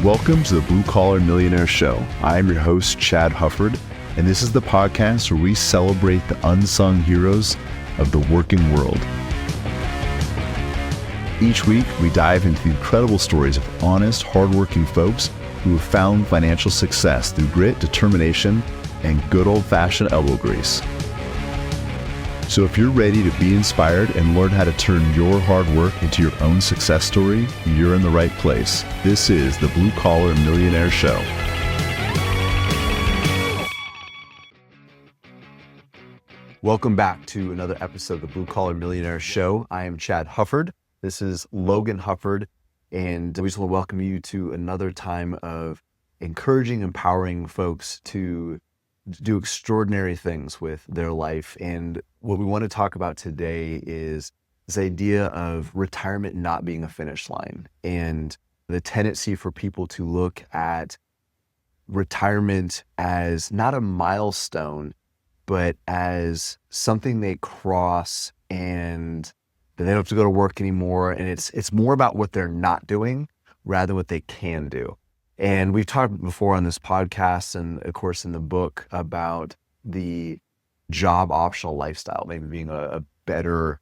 Welcome to the Blue Collar Millionaire Show. I am your host, Chad Hufford, and this is the podcast where we celebrate the unsung heroes of the working world. Each week, we dive into the incredible stories of honest, hardworking folks who have found financial success through grit, determination, and good old-fashioned elbow grease. So if you're ready to be inspired and learn how to turn your hard work into your own success story, you're in the right place. This is the Blue Collar Millionaire Show. Welcome back to another episode of the Blue Collar Millionaire Show. I am Chad Hufford. This is Logan Hufford, and we just want to welcome you to another time of encouraging, empowering folks to do extraordinary things with their life. And what we want to talk about today is this idea of retirement not being a finish line, and the tendency for people to look at retirement as not a milestone, but as something they cross and they don't have to go to work anymore. And it's more about what they're not doing rather than what they can do. And we've talked before on this podcast and of course in the book about the job optional lifestyle, maybe being a better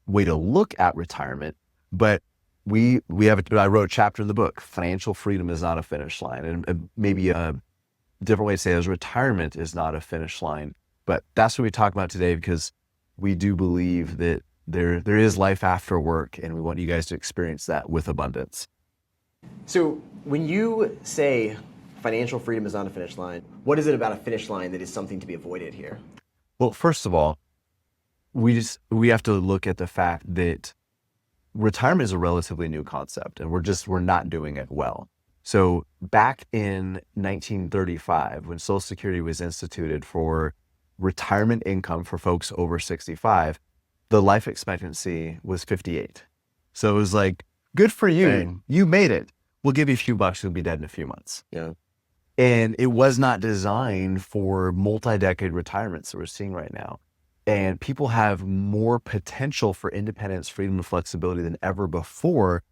way to look at retirement. But I wrote a chapter in the book, Financial Freedom is Not a Finish Line. And maybe a different way to say it is retirement is not a finish line. But that's what we talk about today, because we do believe that there is life after work, and we want you guys to experience that with abundance. So when you say financial freedom is not a finish line, what is it about a finish line that is something to be avoided here? Well, first of all, we have to look at the fact that retirement is a relatively new concept, and we're not doing it well. So back in 1935, when Social Security was instituted for retirement income for folks over 65, the life expectancy was 58. So it was like, good for you. Dang. You made it. We'll give you a few bucks. You'll be dead in a few months. Yeah. And it was not designed for multi-decade retirements that we're seeing right now. And people have more potential for independence, freedom, and flexibility than ever before,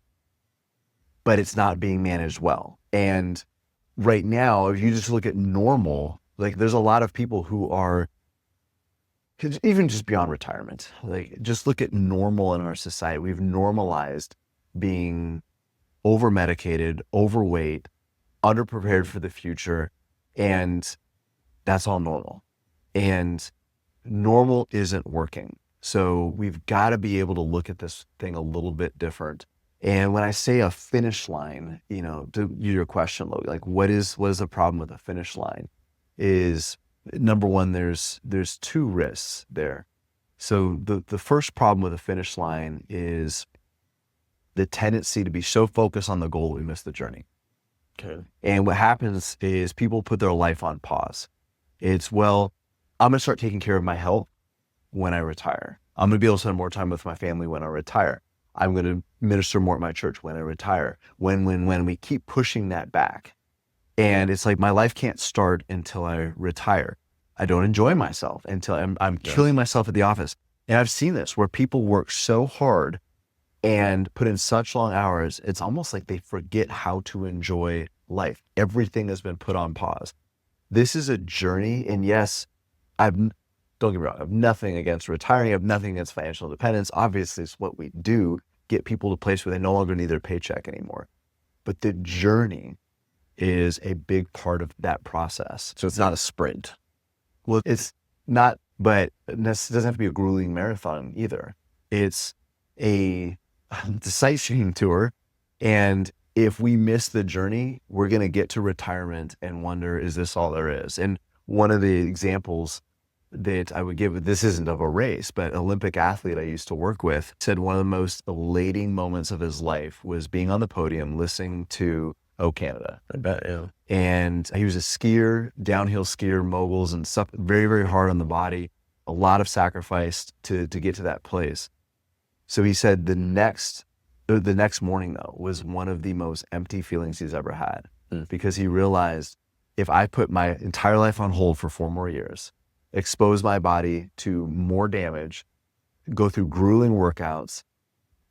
but it's not being managed well. And right now, if you just look at normal, like there's a lot of people who are, even just beyond retirement, like just look at normal in our society. We've normalized being overmedicated, overweight, underprepared for the future, and that's all normal. And normal isn't working. So we've got to be able to look at this thing a little bit different. And when I say a finish line, to your question, Logan, like what is the problem with a finish line? Is number one, there's two risks there. So the first problem with a finish line is the tendency to be so focused on the goal we miss the journey. Okay. And what happens is people put their life on pause. It's, well, I'm going to start taking care of my health when I retire. I'm going to be able to spend more time with my family when I retire. I'm going to minister more at my church when I retire. When we keep pushing that back. And it's like, my life can't start until I retire. I don't enjoy myself until I'm killing myself at the office. And I've seen this where people work so hard and put in such long hours, it's almost like they forget how to enjoy life. Everything has been put on pause. This is a journey. And yes, don't get me wrong, I have nothing against retiring. I have nothing against financial independence. Obviously, it's what we do, get people to a place where they no longer need their paycheck anymore. But the journey is a big part of that process. So it's not a sprint. Well, it's not, but it doesn't have to be a grueling marathon either. It's a sightseeing tour. And if we miss the journey, we're going to get to retirement and wonder, is this all there is? And one of the examples that I would give, this isn't of a race, but an Olympic athlete I used to work with said one of the most elating moments of his life was being on the podium listening to Oh Canada. I bet, yeah. And he was a skier, downhill skier, moguls, and stuff, very, very hard on the body, a lot of sacrifice to get to that place. So he said the next morning, though, was one of the most empty feelings he's ever had, because he realized, if I put my entire life on hold for 4 more years, expose my body to more damage, go through grueling workouts,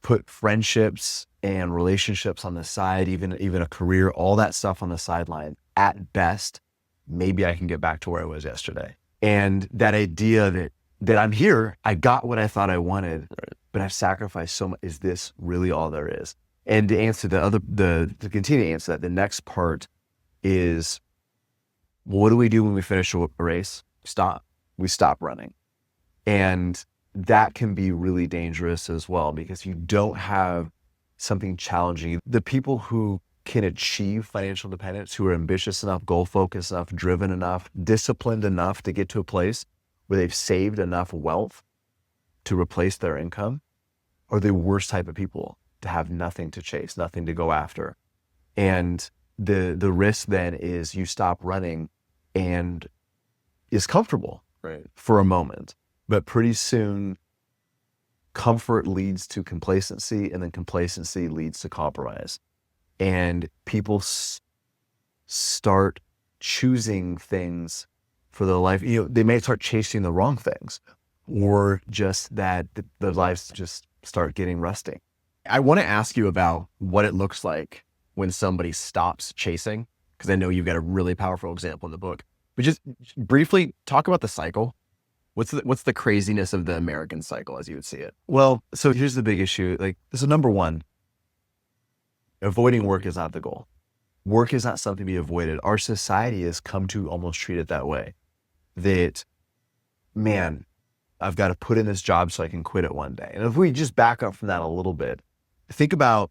put friendships and relationships on the side, even a career, all that stuff on the sideline, at best, maybe I can get back to where I was yesterday. And that idea that I'm here, I got what I thought I wanted, right, but I've sacrificed so much. Is this really all there is? And to answer to continue to answer that, the next part is, what do we do when we finish a race? We stop running. And that can be really dangerous as well, because you don't have something challenging. The people who can achieve financial independence, who are ambitious enough, goal-focused enough, driven enough, disciplined enough to get to a place where they've saved enough wealth to replace their income, are the worst type of people to have nothing to chase, nothing to go after. And the risk then is you stop running and is comfortable, right, for a moment. But pretty soon, comfort leads to complacency, and then complacency leads to compromise. And people start choosing things for their life. They may start chasing the wrong things, or just that their lives just start getting rusty. I want to ask you about what it looks like when somebody stops chasing, because I know you've got a really powerful example in the book. But just briefly talk about the cycle. What's the craziness of the American cycle as you would see it? Well, so here's the big issue. So number one, avoiding work is not the goal. Work is not something to be avoided. Our society has come to almost treat it that way. That, man, I've got to put in this job so I can quit it one day. And if we just back up from that a little bit, think about,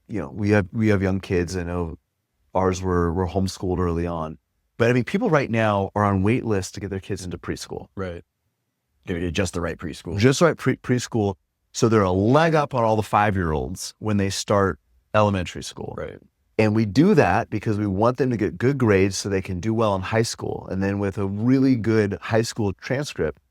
we have young kids. I know ours were homeschooled early on. But I mean, people right now are on wait lists to get their kids into preschool. Right. Just the right preschool. Just the right preschool. So they're a leg up on all the 5-year-olds when they start elementary school. Right. And we do that because we want them to get good grades so they can do well in high school. And then with a really good high school transcript,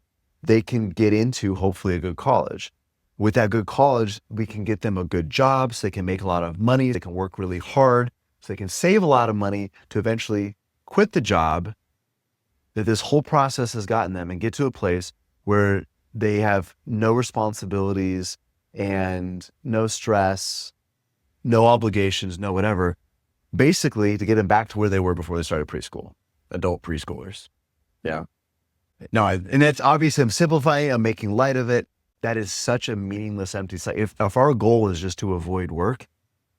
they can get into hopefully a good college. With that good college, we can get them a good job so they can make a lot of money. They can work really hard so they can save a lot of money to eventually quit the job that this whole process has gotten them and get to a place where they have no responsibilities and no stress, no obligations, no whatever, basically to get them back to where they were before they started preschool. Adult preschoolers. Yeah. No, and that's obviously, I'm simplifying, I'm making light of it. That is such a meaningless, empty cycle. If our goal is just to avoid work,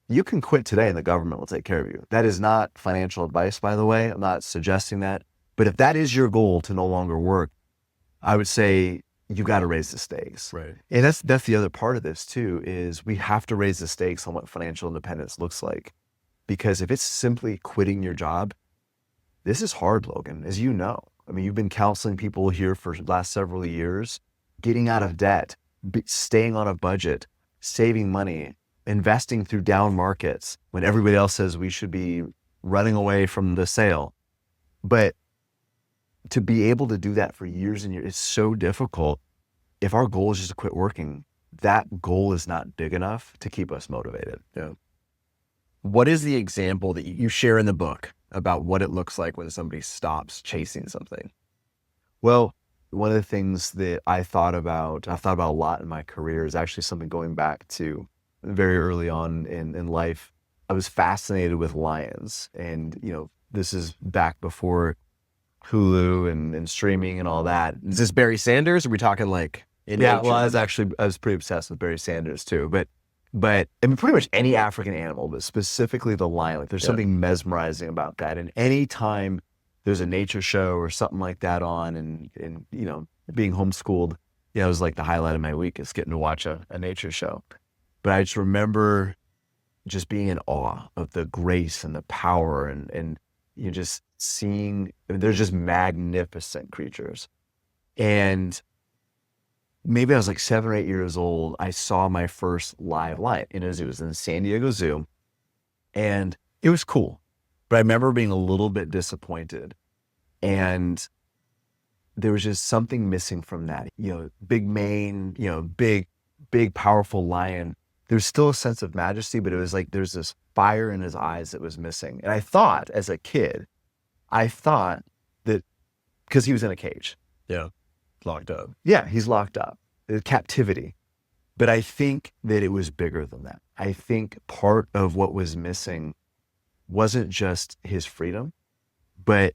you can quit today and the government will take care of you. That is not financial advice, by the way. I'm not suggesting that. But if that is your goal, to no longer work, I would say you got to raise the stakes. Right. And that's the other part of this too, is we have to raise the stakes on what financial independence looks like. Because if it's simply quitting your job, this is hard, Logan, as you know. I mean, you've been counseling people here for the last several years, getting out of debt, staying on a budget, saving money, investing through down markets when everybody else says we should be running away from the sale. But to be able to do that for years and years is so difficult. If our goal is just to quit working, that goal is not big enough to keep us motivated. Yeah. What is the example that you share in the book about what it looks like when somebody stops chasing something? Well, one of the things that I thought about a lot in my career is actually something going back to very early on in life. I was fascinated with lions, and this is back before Hulu and streaming and all that. Is this Barry Sanders? Or are we talking like in Yeah, nature? well, I was pretty obsessed with Barry Sanders too, but I mean, pretty much any African animal, but specifically the lion. Like, there's something mesmerizing about that. And any time there's a nature show or something like that on, and being homeschooled, it was like the highlight of my week is getting to watch a nature show. But I just remember just being in awe of the grace and the power and just seeing, I mean, they're just magnificent creatures. And maybe I was like 7 or 8 years old. I saw my first live lion in a zoo. It was in the San Diego Zoo, and it was cool. But I remember being a little bit disappointed, and there was just something missing from that. Big mane, big, powerful lion. There's still a sense of majesty, but it was like there's this fire in his eyes that was missing. And I thought, as a kid, that because he was in a cage. Yeah. Locked up. Yeah, he's locked up. Captivity. But I think that it was bigger than that. I think part of what was missing wasn't just his freedom, but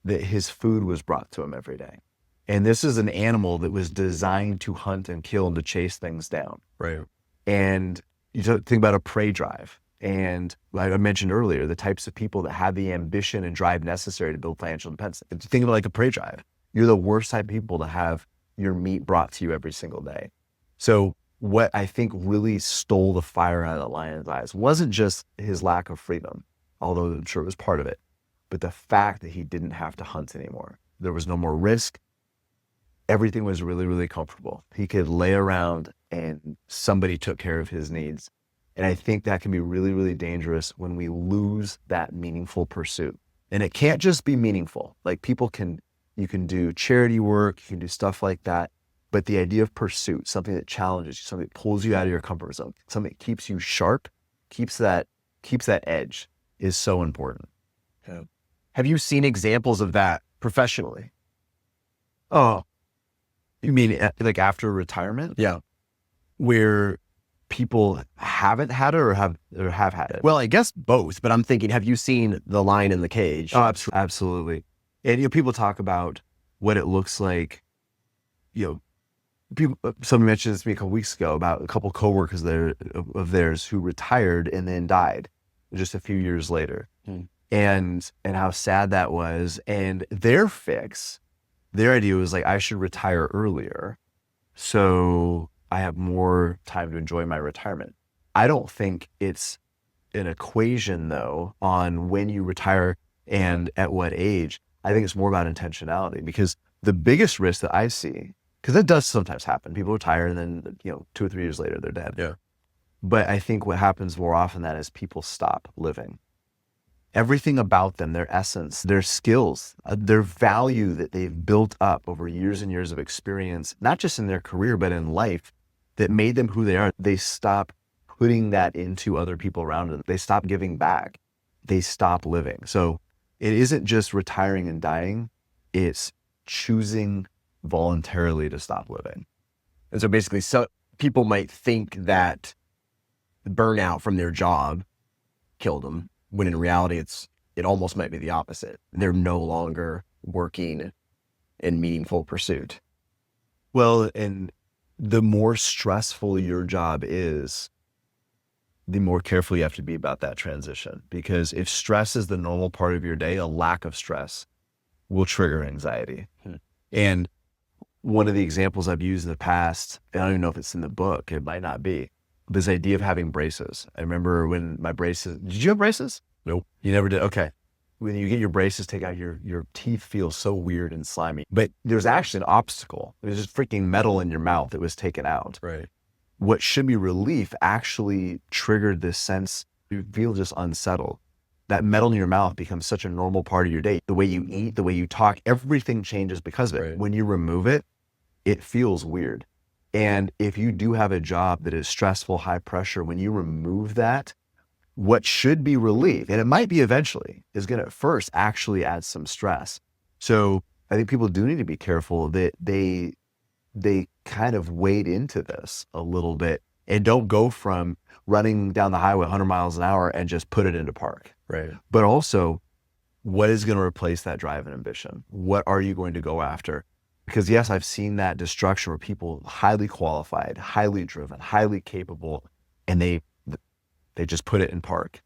that his food was brought to him every day. And this is an animal that was designed to hunt and kill and to chase things down. Right. And you think about a prey drive. And like I mentioned earlier, the types of people that have the ambition and drive necessary to build financial independence. Think of it like a prey drive. You're the worst type of people to have your meat brought to you every single day. So what I think really stole the fire out of the lion's eyes wasn't just his lack of freedom, although I'm sure it was part of it, but the fact that he didn't have to hunt anymore. There was no more risk. Everything was really, really comfortable. He could lay around and somebody took care of his needs. And I think that can be really, really dangerous when we lose that meaningful pursuit. And it can't just be meaningful. Like you can do charity work, you can do stuff like that. But the idea of pursuit, something that challenges you, something that pulls you out of your comfort zone, something that keeps you sharp, keeps that edge, is so important. Yeah. Have you seen examples of that professionally? Oh, you mean like after retirement? Yeah. Where people haven't had it or have had it? Well, I guess both, but I'm thinking, have you seen the lion in the cage? Oh, absolutely. And people talk about what it looks like. Somebody mentioned this to me a couple weeks ago about a couple coworkers of theirs who retired and then died just a few years later, and how sad that was. And their idea was like, I should retire earlier, so I have more time to enjoy my retirement. I don't think it's an equation though on when you retire and at what age. I think it's more about intentionality, because the biggest risk that I see, because that does sometimes happen, people retire and then 2 or 3 years later they're dead. Yeah. But I think what happens more often than that is people stop living. Everything about them, their essence, their skills, their value that they've built up over years and years of experience, not just in their career, but in life, that made them who they are. They stop putting that into other people around them. They stop giving back. They stop living. So it isn't just retiring and dying. It's choosing voluntarily to stop living. And so basically, so people might think that burnout from their job killed them, when in reality, it almost might be the opposite. They're no longer working in meaningful pursuit. Well, and the more stressful your job is, the more careful you have to be about that transition. Because if stress is the normal part of your day, a lack of stress will trigger anxiety. And one of the examples I've used in the past, I don't even know if it's in the book, it might not be, this idea of having braces. I remember when my braces, did you have braces? Nope. You never did? Okay. When you get your braces taken out, your teeth feel so weird and slimy. But there's actually an obstacle. There's just freaking metal in your mouth that was taken out. Right. What should be relief actually triggered this sense you feel just unsettled. That metal in your mouth becomes such a normal part of your day. The way you eat, the way you talk, everything changes because of it. Right. When you remove it, it feels weird. And if you do have a job that is stressful, high pressure, when you remove that, what should be relief, and it might be eventually, is going to at first actually add some stress. So I think people do need to be careful that they kind of wade into this a little bit and don't go from running down the highway 100 miles an hour and just put it into park. Right. But also, what is going to replace that drive and ambition? What are you going to go after? Because yes, I've seen that destruction where people highly qualified, highly driven, highly capable, and they just put it in park.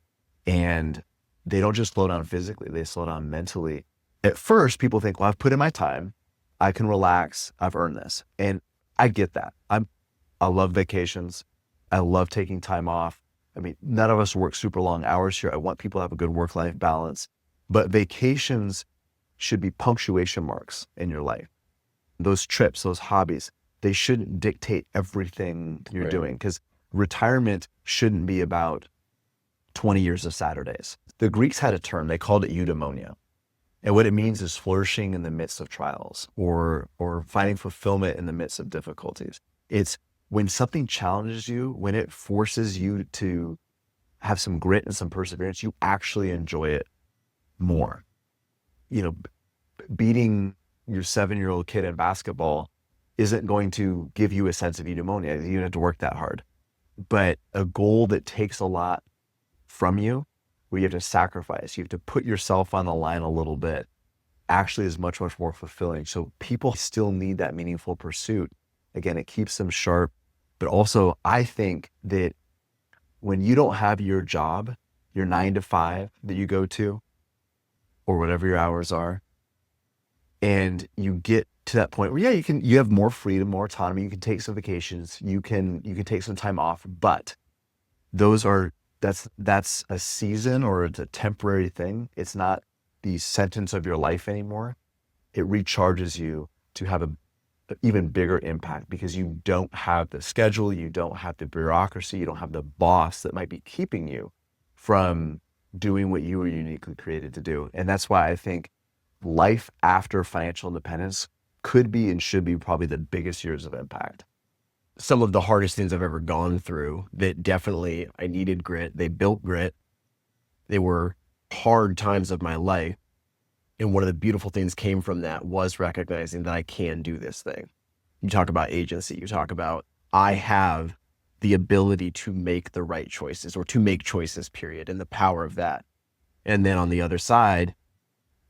And they don't just slow down physically, they slow down mentally. At first, people think, well, I've put in my time, I can relax, I've earned this. And I get that. I love vacations. I love taking time off. I mean, none of us work super long hours here. I want people to have a good work-life balance. But vacations should be punctuation marks in your life. Those trips, those hobbies, they shouldn't dictate everything you're doing, because retirement shouldn't be about 20 years of Saturdays. The Greeks had a term, they called it eudaimonia. And what it means is flourishing in the midst of trials, or finding fulfillment in the midst of difficulties. It's when something challenges you, when it forces you to have some grit and some perseverance, you actually enjoy it more. Beating your 7-year-old kid in basketball isn't going to give you a sense of eudaimonia. You don't have to work that hard. But a goal that takes a lot from you, where you have to sacrifice, you have to put yourself on the line a little bit, actually is much, much more fulfilling. So people still need that meaningful pursuit. Again, it keeps them sharp. But also, I think that when you don't have your job, your 9 to 5 that you go to, or whatever your hours are, and you get to that point where, you have more freedom, more autonomy, you can take some vacations, you can take some time off, but that's a season, or it's a temporary thing. It's not the sentence of your life anymore. It recharges you to have an even bigger impact, because you don't have the schedule, you don't have the bureaucracy, you don't have the boss that might be keeping you from doing what you were uniquely created to do. And that's why I think life after financial independence could be and should be probably the biggest years of impact. Some of the hardest things I've ever gone through that definitely I needed grit. They built grit. They were hard times of my life. And one of the beautiful things came from that was recognizing that I can do this thing. You talk about agency. You talk about, I have the ability to make the right choices, or to make choices, period, and the power of that. And then on the other side,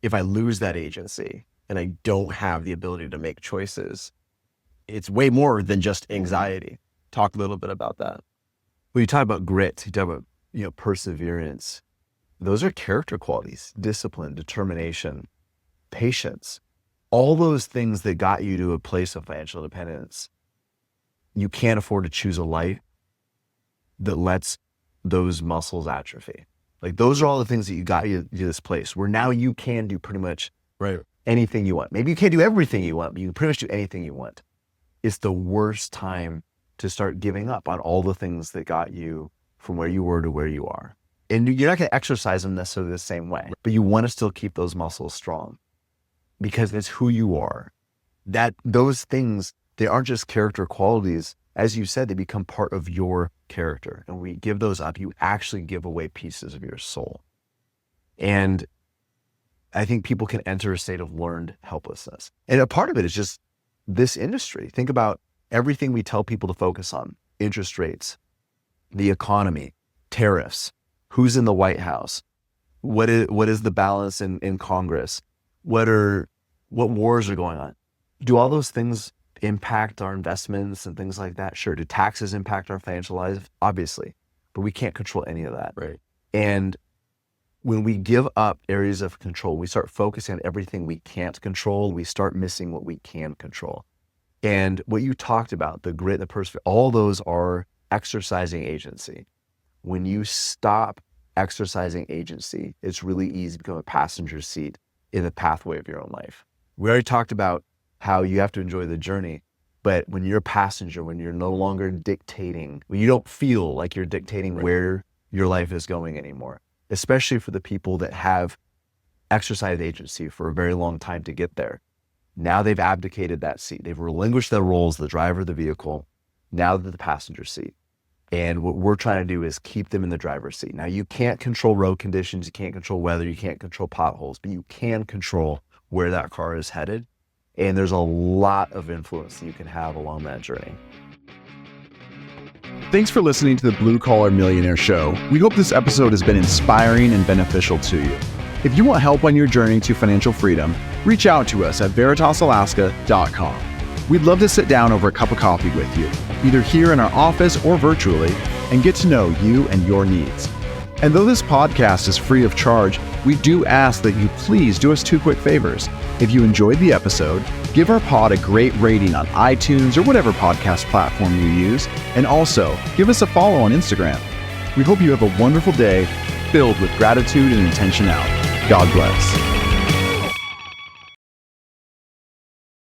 if I lose that agency and I don't have the ability to make choices, it's way more than just anxiety. Talk a little bit about that. Well, you talk about grit, you talk about, perseverance. Those are character qualities: discipline, determination, patience, all those things that got you to a place of financial independence. You can't afford to choose a life that lets those muscles atrophy. Like, those are all the things that you got you to this place where now you can do pretty much anything you want. Maybe you can't do everything you want, but you can pretty much do anything you want. It's the worst time to start giving up on all the things that got you from where you were to where you are. And you're not going to exercise them necessarily the same way, but you want to still keep those muscles strong, because it's who you are. Those things, they aren't just character qualities. As you said, they become part of your character. And when you give those up, you actually give away pieces of your soul. And I think people can enter a state of learned helplessness. And a part of it is just this industry. Think about everything we tell people to focus on: interest rates, the economy, tariffs, who's in the White House, what is the balance in Congress, what wars are going on. Do all those things impact our investments and things like that? Sure. Do taxes impact our financial lives? Obviously, but we can't control any of that. Right. And when we give up areas of control, we start focusing on everything we can't control, we start missing what we can control. And what you talked about, the grit, the perseverance, all those are exercising agency. When you stop exercising agency, it's really easy to become a passenger seat in the pathway of your own life. We already talked about how you have to enjoy the journey, but when you're a passenger, when you're no longer dictating, when you don't feel like you're dictating where your life is going anymore, especially for the people that have exercised agency for a very long time to get there. Now they've abdicated that seat. They've relinquished their role as the driver of the vehicle. Now they're the passenger seat. And what we're trying to do is keep them in the driver's seat. Now, you can't control road conditions, you can't control weather, you can't control potholes, but you can control where that car is headed. And there's a lot of influence that you can have along that journey. Thanks for listening to the Blue Collar Millionaire Show. We hope this episode has been inspiring and beneficial to you. If you want help on your journey to financial freedom, reach out to us at veritasalaska.com. We'd love to sit down over a cup of coffee with you, either here in our office or virtually, and get to know you and your needs. And though this podcast is free of charge, we do ask that you please do us 2 quick favors. If you enjoyed the episode, give our pod a great rating on iTunes or whatever podcast platform you use, and also give us a follow on Instagram. We hope you have a wonderful day filled with gratitude and intentionality. God bless.